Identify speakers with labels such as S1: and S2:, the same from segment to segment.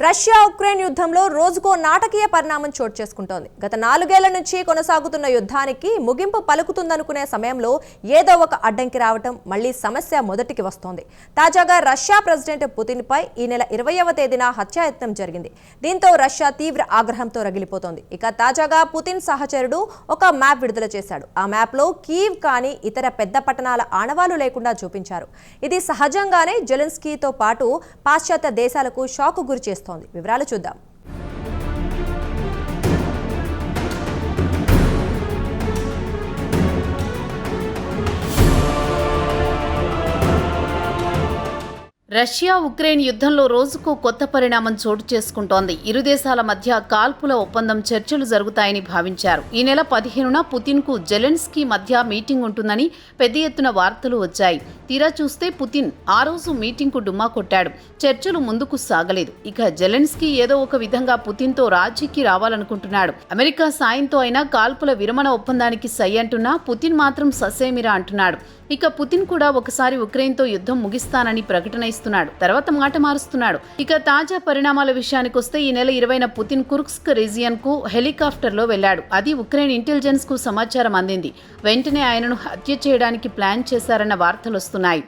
S1: Russia Ukraine యుద్ధంలో రోజుకో నాటకీయ పరిణామం చోటు చేసుకుంటోంది. గత 4 ఏళ్ల నుంచి కొనసాగుతున్న యుద్ధానికి ముగింపు పలుకుతుందనుకునే సమయంలో ఏదో ఒక అడ్డంకి రావటం మళ్లీ సమస్య మొదటికి వస్తోంది. తాజాగా రష్యా ప్రెసిడెంట్ పుతిన్ పై ఈ నెల 20వ తేదీన హత్యాయత్నం జరిగింది. దీంతో రష్యా తీవ్ర ఆగ్రహంతో రగిలిపోతోంది. ఇక తాజాగా పుతిన్ సహచరుడు ఒక మ్యాప్ విడుదల చేశాడు. ఆ మ్యాప్ లో కీవ్ కానీ ఇతర పెద్ద పట్టణాల ఆనవాలు లేకుండా చూపించారు. ఇది సహజంగానే జెలెన్స్కీతో పాటు పాశ్చాత్య దేశాలకు షాక్ గురి చేస్తోంది. వివరాలు చూద్దాం.
S2: రష్యా ఉక్రెయిన్ యుద్ధంలో రోజుకో కొత్త పరిణామం చోటు చేసుకుంటోంది. ఇరు దేశాల మధ్య కాల్పుల ఒప్పందం చర్చలు జరుగుతాయని భావించారు. ఈ నెల 15న పుతిన్కు జెలెన్స్కీ మధ్య మీటింగ్ ఉంటుందని పెద్ద ఎత్తున వార్తలు వచ్చాయి. తీరా చూస్తే పుతిన్ ఆ రోజు మీటింగ్కు డుమ్మా కొట్టాడు. చర్చలు ముందుకు సాగలేదు. ఇక జెలెన్స్కీ ఏదో ఒక విధంగా పుతిన్తో రాజీకి రావాలనుకుంటున్నాడు. అమెరికా సాయంతో అయినా కాల్పుల విరమణ ఒప్పందానికి సై అంటున్నా పుతిన్ మాత్రం ససేమిరా అంటున్నాడు. ఇక పుతిన్ కూడా ఒకసారి ఉక్రెయిన్తో యుద్ధం ముగిస్తానని ప్రకటన ఇస్తున్నాడు. తర్వాత మాట మారుస్తున్నాడు. ఇక తాజా పరిణామాల విషయానికి వస్తే ఈ నెల 20న పుతిన్ కుర్స్క్ రీజియన్ కు హెలికాప్టర్లో వెళ్లాడు. అది ఉక్రెయిన్ ఇంటెలిజెన్స్ కు సమాచారం అందింది. వెంటనే ఆయనను హత్య చేయడానికి ప్లాన్ చేశారన్న వార్తలు వస్తున్నాయి.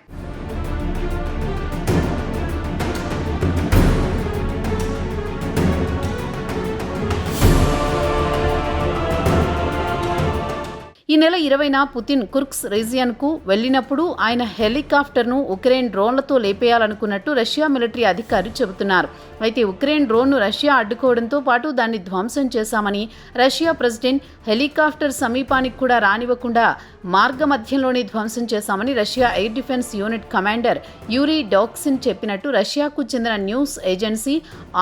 S2: ఈ నెల 20న పుతిన్ కుర్స్క్ రీజియన్ కు వెళ్లినప్పుడు ఆయన హెలికాప్టర్ను ఉక్రెయిన్ డ్రోన్లతో లేపేయాలనుకున్నట్టు రష్యా మిలిటరీ అధికారులు చెబుతున్నారు. అయితే ఉక్రెయిన్ డ్రోన్ను రష్యా అడ్డుకోవడంతో పాటు దాన్ని ధ్వంసం చేశామని, రష్యా ప్రెసిడెంట్ హెలికాప్టర్ సమీపానికి కూడా రానివ్వకుండా మార్గమధ్యంలోనే ధ్వంసం చేశామని Russia air defence unit commander Yuri డాక్సిన్ చెప్పినట్టు రష్యాకు చెందిన న్యూస్ ఏజెన్సీ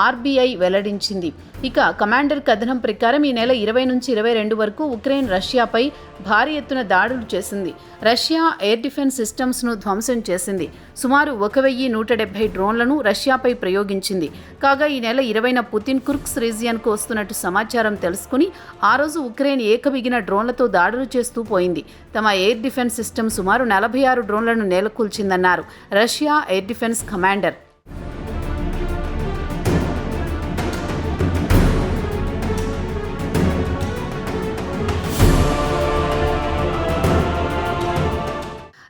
S2: ఆర్బీఐ వెల్లడించింది. ఇక కమాండర్ కథనం ప్రకారం ఈ నెల 20 నుంచి 22 వరకు ఉక్రెయిన్ రష్యాపై భారీ ఎత్తున దాడులు చేసింది. రష్యా ఎయిర్ డిఫెన్స్ సిస్టమ్స్ ను ధ్వంసం చేసింది. సుమారు 1170 డ్రోన్లను రష్యాపై ప్రయోగించింది. కాగా ఈ నెల 20న పుతిన్ కుర్స్క్ రీజియన్ కు వస్తున్నట్టు సమాచారం తెలుసుకుని ఆ రోజు ఉక్రెయిన్ ఏకబిగిన డ్రోన్లతో దాడులు చేస్తూ పోయింది. తమ ఎయిర్ డిఫెన్స్ సిస్టమ్ సుమారు 46 డ్రోన్లను నేలకూల్చిందన్నారు Russia air defence commander.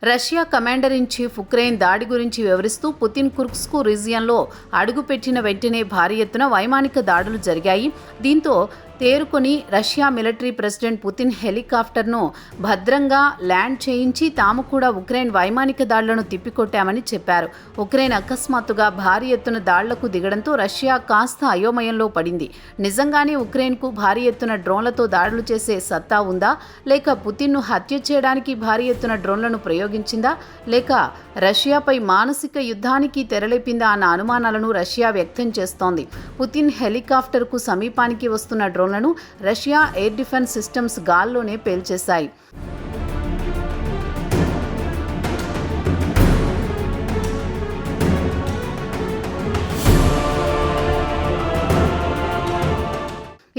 S2: Russia commander in chief Ukraine దాడి గురించి వివరిస్తూ పుతిన్ కుర్స్క్ రీజియన్లో అడుగుపెట్టిన వెంటనే భారీ ఎత్తున వైమానిక దాడులు జరిగాయి. దీంతో తేరుకొని రష్యా మిలిటరీ ప్రెసిడెంట్ పుతిన్ హెలికాప్టర్ను భద్రంగా ల్యాండ్ చేయించి తాము కూడా ఉక్రెయిన్ వైమానిక దాడులను తిప్పికొట్టామని చెప్పారు. ఉక్రెయిన్ అకస్మాత్తుగా భారీ ఎత్తున దాడులకు దిగడంతో రష్యా కాస్త అయోమయంలో పడింది. నిజంగానే ఉక్రెయిన్కు భారీ ఎత్తున డ్రోన్లతో దాడులు చేసే సత్తా ఉందా, లేక పుతిన్ను హత్య చేయడానికి భారీ ఎత్తున డ్రోన్లను ప్రయోగించిందా, లేక రష్యాపై మానసిక యుద్ధానికి తెరలేపిందా అన్న అనుమానాలను రష్యా వ్యక్తం చేస్తోంది. పుతిన్ హెలికాప్టర్కు సమీపానికి వస్తున్న డ్రోన్లను రష్యా ఎయిర్ డిఫెన్స్ సిస్టమ్స్ గాల్లోనే పేల్చేశాయి.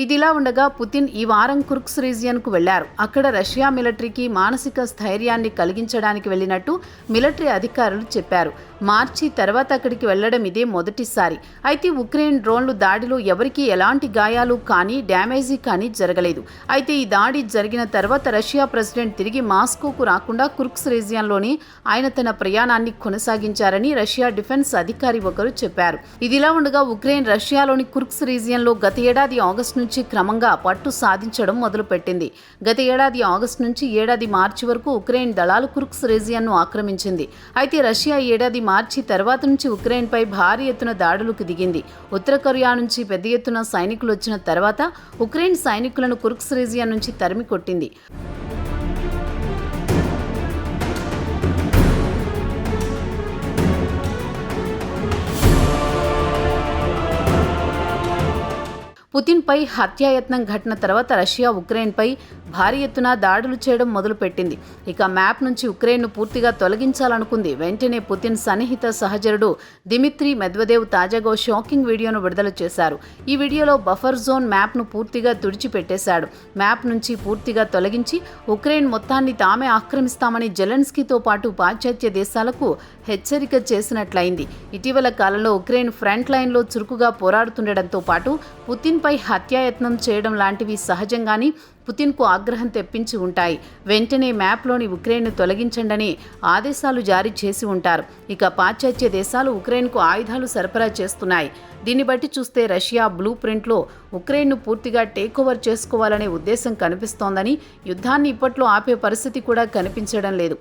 S2: ఇదిలా ఉండగా పుతిన్ ఈ వారం కుర్స్క్ రీజియన్కు వెళ్లారు. అక్కడ రష్యా మిలిటరీకి మానసిక స్థైర్యాన్ని కలిగించడానికి వెళ్లినట్టు మిలిటరీ అధికారులు చెప్పారు. మార్చి తర్వాత అక్కడికి వెళ్లడం ఇదే మొదటిసారి. అయితే ఉక్రెయిన్ డ్రోన్లు దాడిలో ఎవరికీ ఎలాంటి గాయాలు కానీ డ్యామేజీ కానీ జరగలేదు. అయితే ఈ దాడి జరిగిన తర్వాత రష్యా ప్రెసిడెంట్ తిరిగి మాస్కోకు రాకుండా కుర్స్క్ రీజియన్లోనే ఆయన తన ప్రయాణాన్ని కొనసాగించారని రష్యా డిఫెన్స్ అధికారి ఒకరు చెప్పారు. ఇదిలా ఉండగా ఉక్రెయిన్ రష్యాలోని కుర్స్క్ రీజియన్లో గత ఏడాది ఆగస్టు నుంచి క్రమంగా పట్టు సాధించడం మొదలుపెట్టింది. గత ఏడాది ఆగస్టు నుంచి ఏడాది మార్చి వరకు ఉక్రెయిన్ దళాలు కుర్స్క్ రీజియన్ను ఆక్రమించింది. అయితే రష్యా ఏడాది మార్చి తర్వాత నుంచి ఉక్రెయిన్పై భారీ ఎత్తున దాడులకు దిగింది. ఉత్తర కొరియా నుంచి పెద్ద ఎత్తున సైనికులు వచ్చిన తర్వాత ఉక్రెయిన్ సైనికులను కుర్స్క్ రీజియన్ నుంచి తరిమి కొట్టింది. పుతిన్పై హత్యాయత్నం ఘటన తర్వాత రష్యా ఉక్రెయిన్పై భారీ ఎత్తున దాడులు చేయడం మొదలుపెట్టింది. ఇక మ్యాప్ నుంచి ఉక్రెయిన్ను పూర్తిగా తొలగించాలనుకుంది. వెంటనే పుతిన్ సన్నిహిత సహచరుడు దిమిత్రీ మెద్వదేవ్ తాజాగా షాకింగ్ వీడియోను విడుదల చేశారు. ఈ వీడియోలో బఫర్ జోన్ మ్యాప్ను పూర్తిగా తుడిచిపెట్టేశాడు. మ్యాప్ నుంచి పూర్తిగా తొలగించి ఉక్రెయిన్ మొత్తాన్ని తామే ఆక్రమిస్తామని జెలెన్స్కీతో పాటు పాశ్చాత్య దేశాలకు హెచ్చరిక చేసినట్లయింది. ఇటీవల కాలంలో ఉక్రెయిన్ ఫ్రంట్ లైన్లో చురుకుగా పోరాడుతుండటంతో పాటు పుతిన్పై హత్యాయత్నం చేయడం లాంటివి సహజంగానే పుతిన్కు ఆగ్రహం తెప్పించి ఉంటాయి. వెంటనే మ్యాప్లోని ఉక్రెయిన్ను తొలగించండని ఆదేశాలు జారీ చేసి ఉంటారు. ఇక పాశ్చాత్య దేశాలు ఉక్రెయిన్కు ఆయుధాలు సరఫరా చేస్తున్నాయి. దీన్ని బట్టి చూస్తే రష్యా బ్లూ ప్రింట్లో ఉక్రెయిన్ను పూర్తిగా టేక్ ఓవర్ చేసుకోవాలనే ఉద్దేశం కనిపిస్తోందని, యుద్ధాన్ని ఇప్పట్లో ఆపే పరిస్థితి కూడా కనిపించడం లేదు.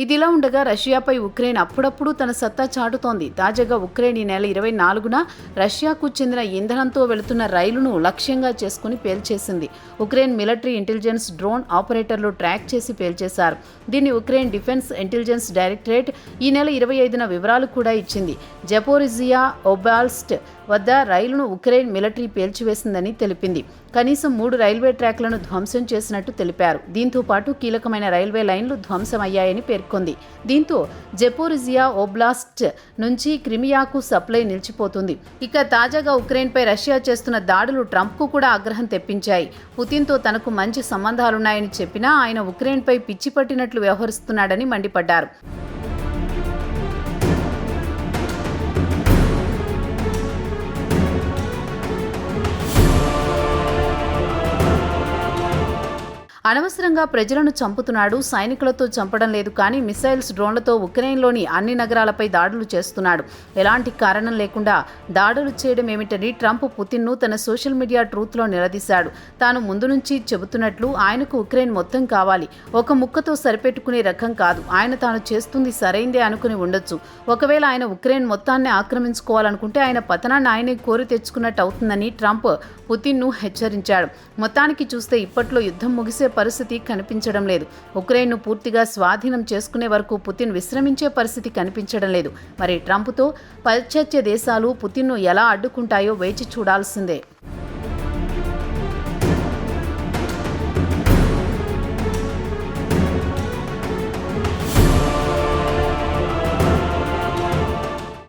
S2: ఇదిలా ఉండగా రష్యాపై ఉక్రెయిన్ అప్పుడప్పుడు తన సత్తా చాటుతోంది. తాజాగా ఉక్రెయిన్ ఈ నెల 24న రష్యాకు చెందిన ఇంధనంతో వెళుతున్న రైలును లక్ష్యంగా చేసుకుని పేల్చేసింది. ఉక్రెయిన్ మిలిటరీ ఇంటెలిజెన్స్ డ్రోన్ ఆపరేటర్లు ట్రాక్ చేసి పేల్చేశారు. దీన్ని ఉక్రెయిన్ డిఫెన్స్ ఇంటెలిజెన్స్ డైరెక్టరేట్ ఈ నెల 25న వివరాలు కూడా ఇచ్చింది. జపోరిజియా ఒబ్లాస్ట్ వద్ద రైలును ఉక్రెయిన్ మిలిటరీ పేల్చివేసిందని తెలిపింది. కనీసం 3 రైల్వే ట్రాక్లను ధ్వంసం చేసినట్టు తెలిపారు. దీంతో పాటు కీలకమైన రైల్వే లైన్లు ధ్వంసమయ్యాయని పేర్కొంది. దీంతో జపోరిజియా ఓబ్లాస్ట్ నుంచి క్రిమియాకు సప్లై నిలిచిపోతుంది. ఇక తాజాగా ఉక్రెయిన్పై రష్యా చేస్తున్న దాడులు ట్రంప్కు కూడా ఆగ్రహం తెప్పించాయి. పుతిన్తో తనకు మంచి సంబంధాలున్నాయని చెప్పినా ఆయన ఉక్రెయిన్పై పిచ్చి పట్టినట్లు వ్యవహరిస్తున్నాడని మండిపడ్డారు. అనవసరంగా ప్రజలను చంపుతున్నాడు, సైనికులతో చంపడం లేదు, కానీ మిసైల్స్, డ్రోన్లతో ఉక్రెయిన్లోని అన్ని నగరాలపై దాడులు చేస్తున్నాడు. ఎలాంటి కారణం లేకుండా దాడులు చేయడం ఏమిటని ట్రంప్ పుతిన్ను తన సోషల్ మీడియా ట్రూత్లో నిలదీశాడు. తాను ముందు నుంచి చెబుతున్నట్లు ఆయనకు ఉక్రెయిన్ మొత్తం కావాలి. ఒక ముక్కతో సరిపెట్టుకునే రకం కాదు. ఆయన తాను చేస్తుంది సరైందే అనుకుని ఉండొచ్చు. ఒకవేళ ఆయన ఉక్రెయిన్ మొత్తాన్ని ఆక్రమించుకోవాలనుకుంటే ఆయన పతనాన్ని ఆయనే కోరి తెచ్చుకున్నట్టు అవుతుందని ట్రంప్ పుతిన్ను హెచ్చరించాడు. మొత్తానికి చూస్తే ఇప్పట్లో యుద్ధం ముగిసే పరిస్థితి కనిపించడం లేదు. ఉక్రెయిన్ను పూర్తిగా స్వాధీనం చేసుకునే వరకు పుతిన్ విశ్రమించే పరిస్థితి కనిపించడం లేదు. మరి ట్రంప్తో పాశ్చాత్య దేశాలు పుతిన్ను ఎలా అడ్డుకుంటాయో వేచి చూడాల్సిందే.